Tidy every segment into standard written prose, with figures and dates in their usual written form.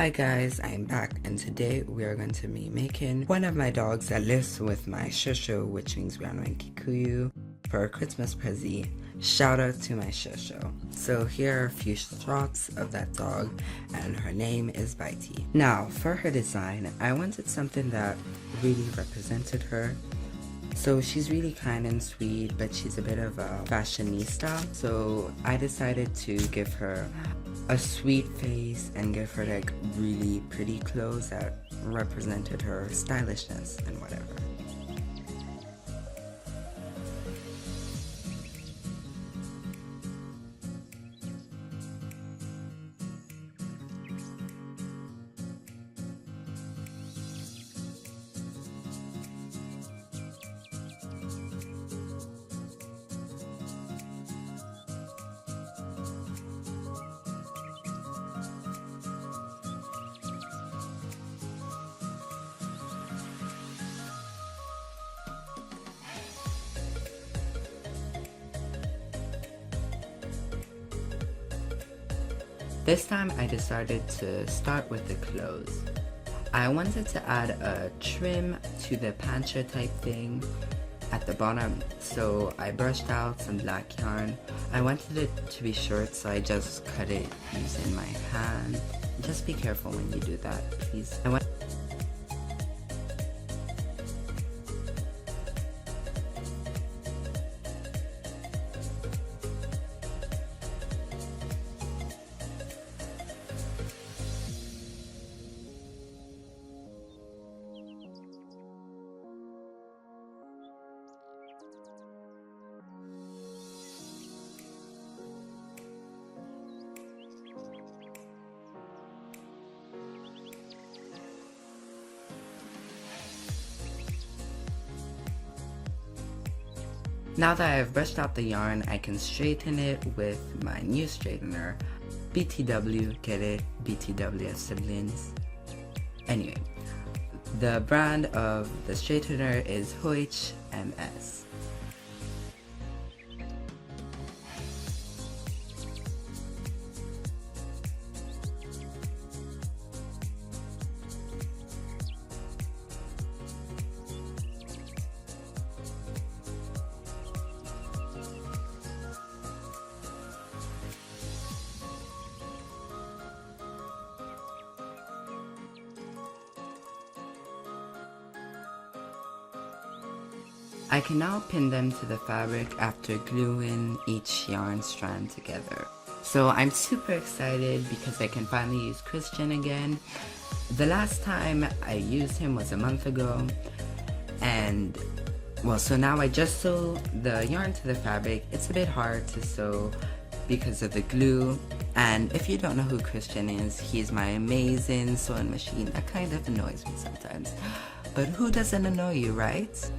Hi guys, I'm back and today we are going to be making one of my dogs that lives with my shosho, which means we are doing Cucu, for a Christmas presie. Shout out to my shosho. So here are a few shots of that dog and her name is Bitey. Now for her design, I wanted something that really represented her. So she's really kind and sweet, but she's a bit of a fashionista. So I decided to give her a sweet face and give her like really pretty clothes that represented her stylishness and whatever. This time I decided to start with the clothes. I wanted to add a trim to the pancher type thing at the bottom, so I brushed out some black yarn. I wanted it to be short, so I just cut it using my hand. Just be careful when you do that, please. Now that I've brushed out the yarn, I can straighten it with my new straightener. B.T.W, get it? B.T.W.F siblings. Anyway, the brand of the straightener is Hoich MS. I can now pin them to the fabric after gluing each yarn strand together. So I'm super excited because I can finally use Christian again. The last time I used him was a month ago, and well, so now I just sew the yarn to the fabric. It's a bit hard to sew because of the glue, and if you don't know who Christian is, he's my amazing sewing machine that kind of annoys me sometimes. But who doesn't annoy you, right?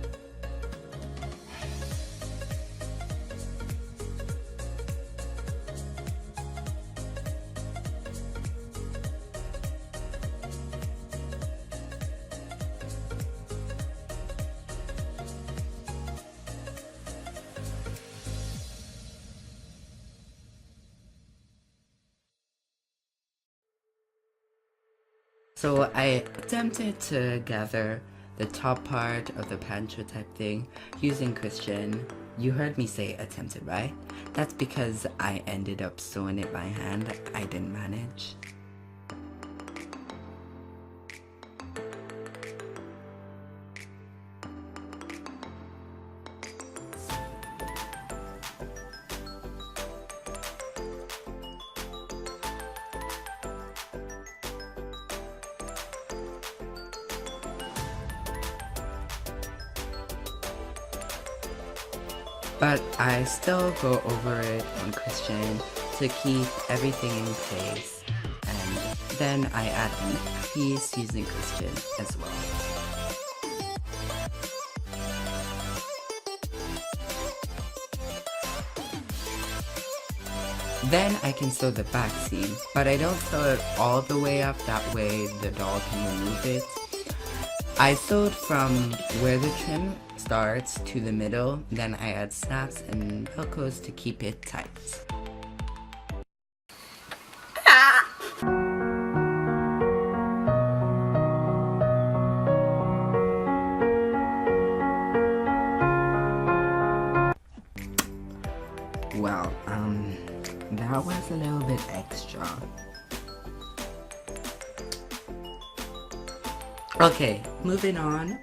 So I attempted to gather the top part of the pancho type thing using Christian. You heard me say attempted, right? That's because I ended up sewing it by hand. I didn't manage. But I still go over it on Christian to keep everything in place, and then I add a neck piece using Christian as well. Then I can sew the back seam, but I don't sew it all the way up, that way the doll can remove it. I sewed from where the trim starts to the middle, then I add snaps and velcros to keep it tight. Well, that was a little bit extra. Okay, moving on.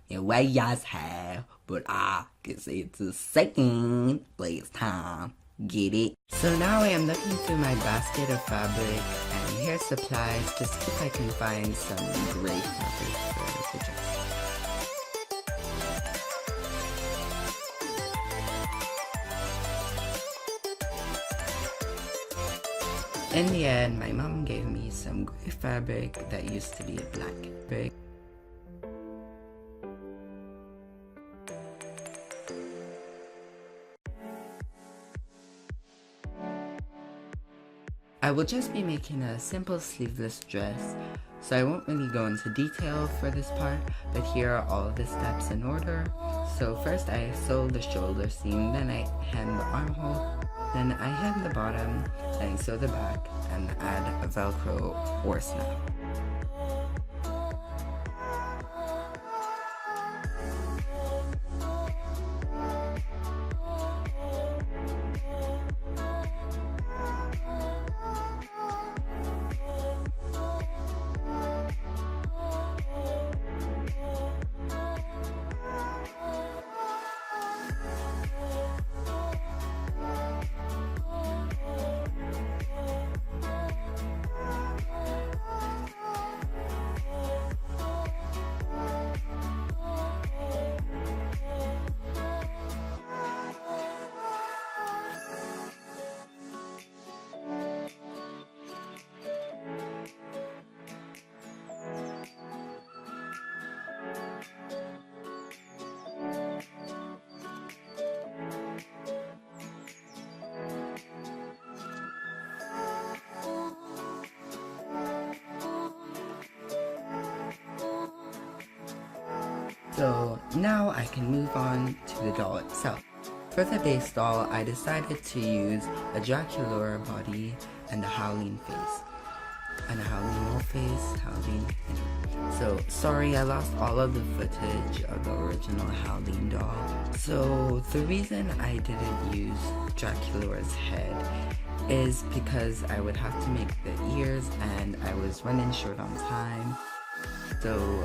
Your way y'all's have, but I guess it's the second last time. Get it? So now I am looking through my basket of fabric and hair supplies to see if I can find some gray fabric for the dress. In the end, my mom gave me some gray fabric that used to be a black fabric. I will just be making a simple sleeveless dress, so I won't really go into detail for this part, but here are all of the steps in order. So first I sew the shoulder seam, then I hem the armhole, then I hem the bottom, then I sew the back and add a velcro or snap. So now I can move on to the doll itself. For the base doll, I decided to use a Dracula body and a Howling face. And a Howling mole face, Howling, So, sorry, I lost all of the footage of the original Howling doll. So, the reason I didn't use Dracula's head is because I would have to make the ears and I was running short on time. So,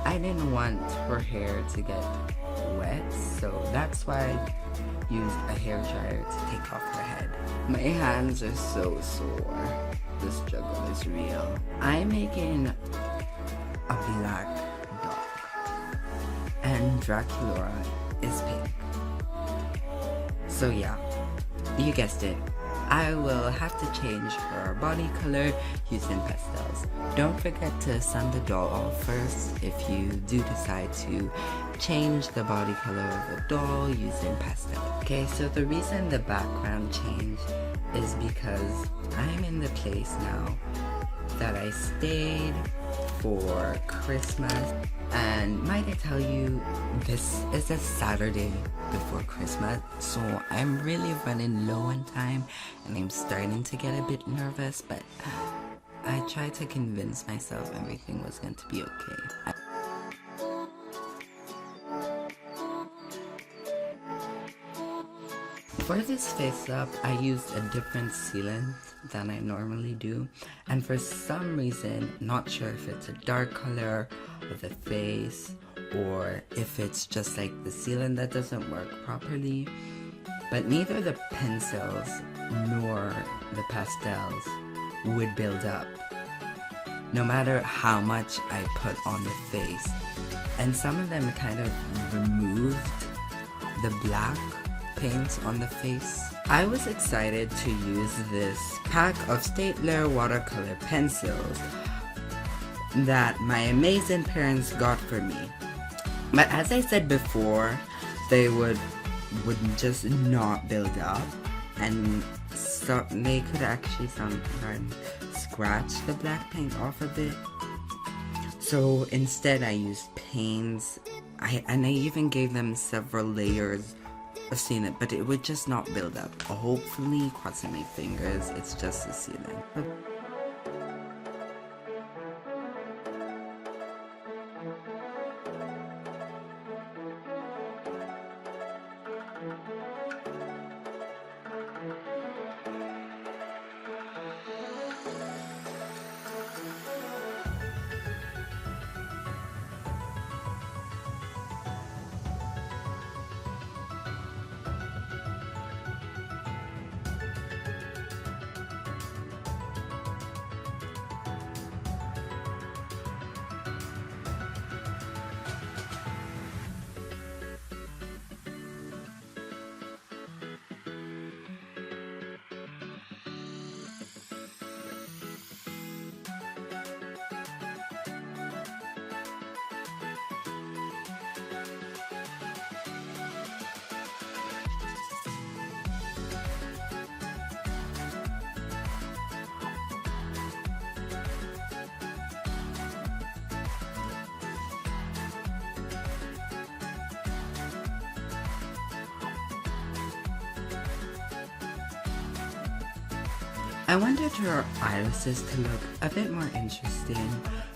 I didn't want her hair to get wet, so that's why I used a hair dryer to take off her head. My hands are so sore. The struggle is real. I'm making a black dog, and Dracula is pink. So yeah, you guessed it. I will have to change her body color using pastels. Don't forget to sun the doll off first if you do decide to change the body color of the doll using pastel. Okay, so the reason the background changed is because I'm in the place now that I stayed for Christmas. And might I tell you, this is a Saturday before Christmas, so I'm really running low on time and I'm starting to get a bit nervous, but I tried to convince myself everything was going to be okay. For this face up, I used a different sealant than I normally do, and for some reason, not sure if it's a dark color of the face or if it's just like the sealant that doesn't work properly, but neither the pencils nor the pastels would build up no matter how much I put on the face, and some of them kind of removed the black paint on the face. I was excited to use this pack of Staedtler watercolor pencils that my amazing parents got for me. But as I said before, they would just not build up, and so they could actually sometimes scratch the black paint off a bit. So instead I used paints, and I even gave them several layers of sealant, but it would just not build up. Hopefully, crossing my fingers, it's just the sealant. I wanted her irises to look a bit more interesting,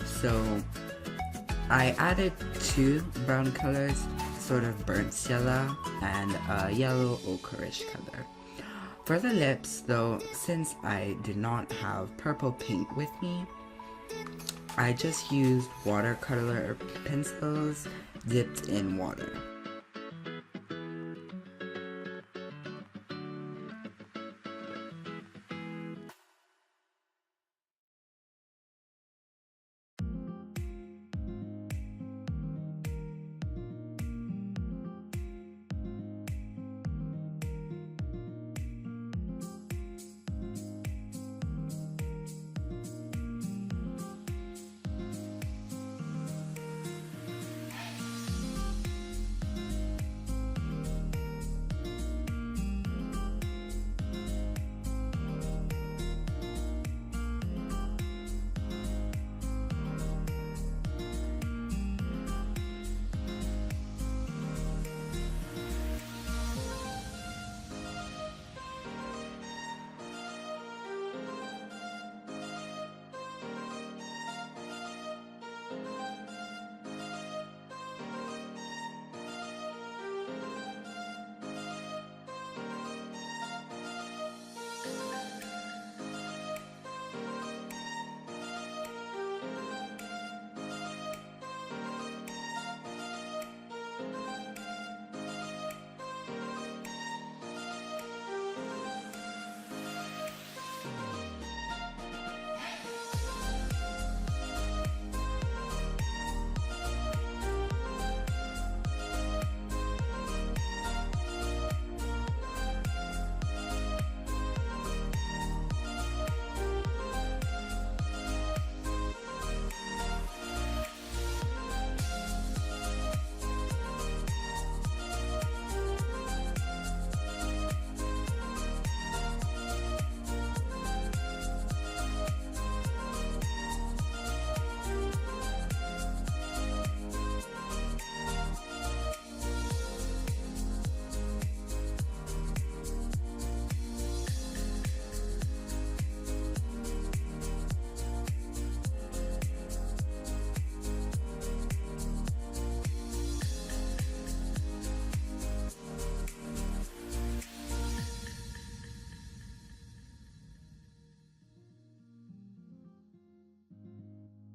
so I added 2 brown colors, sort of burnt yellow and a yellow ochreish color. For the lips though, since I did not have purple paint with me, I just used watercolor pencils dipped in water.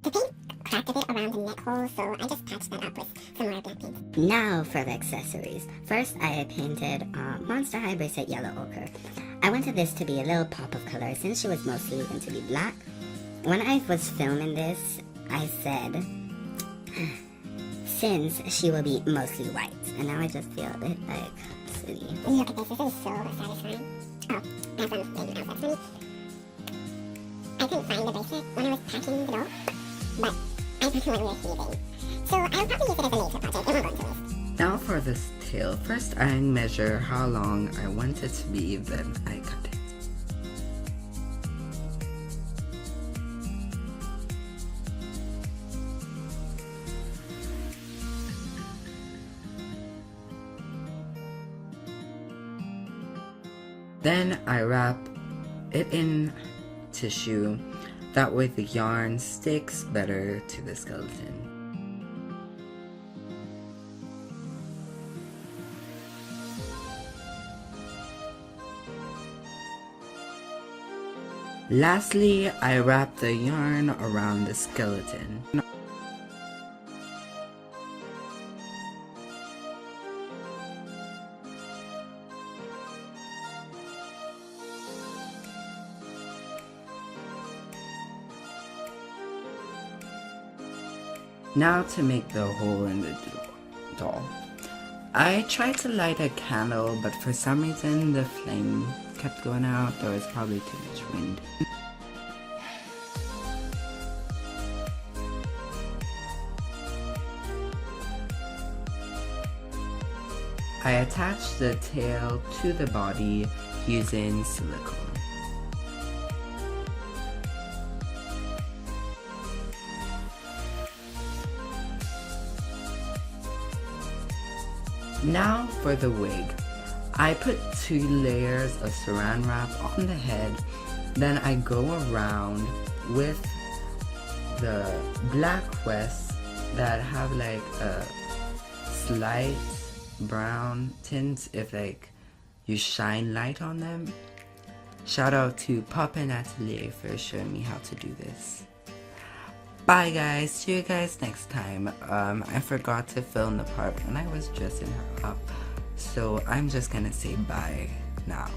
The paint cracked a bit around the neck hole, so I just patched that up with some more black paint. Now for the accessories. First, I had painted Monster High Bracelet Yellow Ochre. I wanted this to be a little pop of color since she was mostly going to be black. When I was filming this, I said, since she will be mostly white. And now I just feel a bit like silly. Look at this, this is so satisfying. Oh, I have some maybe outfits for me. I couldn't find the bracelet when I was packing the doll, but I definitely was leaving. So I'll probably use it as a laser project. It won't go into waste. Now for this tail. First I measure how long I want it to be, then I cut it. Then I wrap it in tissue, that way the yarn sticks better to the skeleton. Lastly, I wrap the yarn around the skeleton. Now to make the hole in the doll. I tried to light a candle, but for some reason the flame kept going out. There was probably too much wind. I attached the tail to the body using silicone. Now for the wig. I put 2 layers of saran wrap on the head, then I go around with the black vests that have like a slight brown tint if like you shine light on them. Shout out to Pop and Atelier for showing me how to do this. Bye guys, see you guys next time. I forgot to film the part when I was dressing her up, so I'm just gonna say bye now.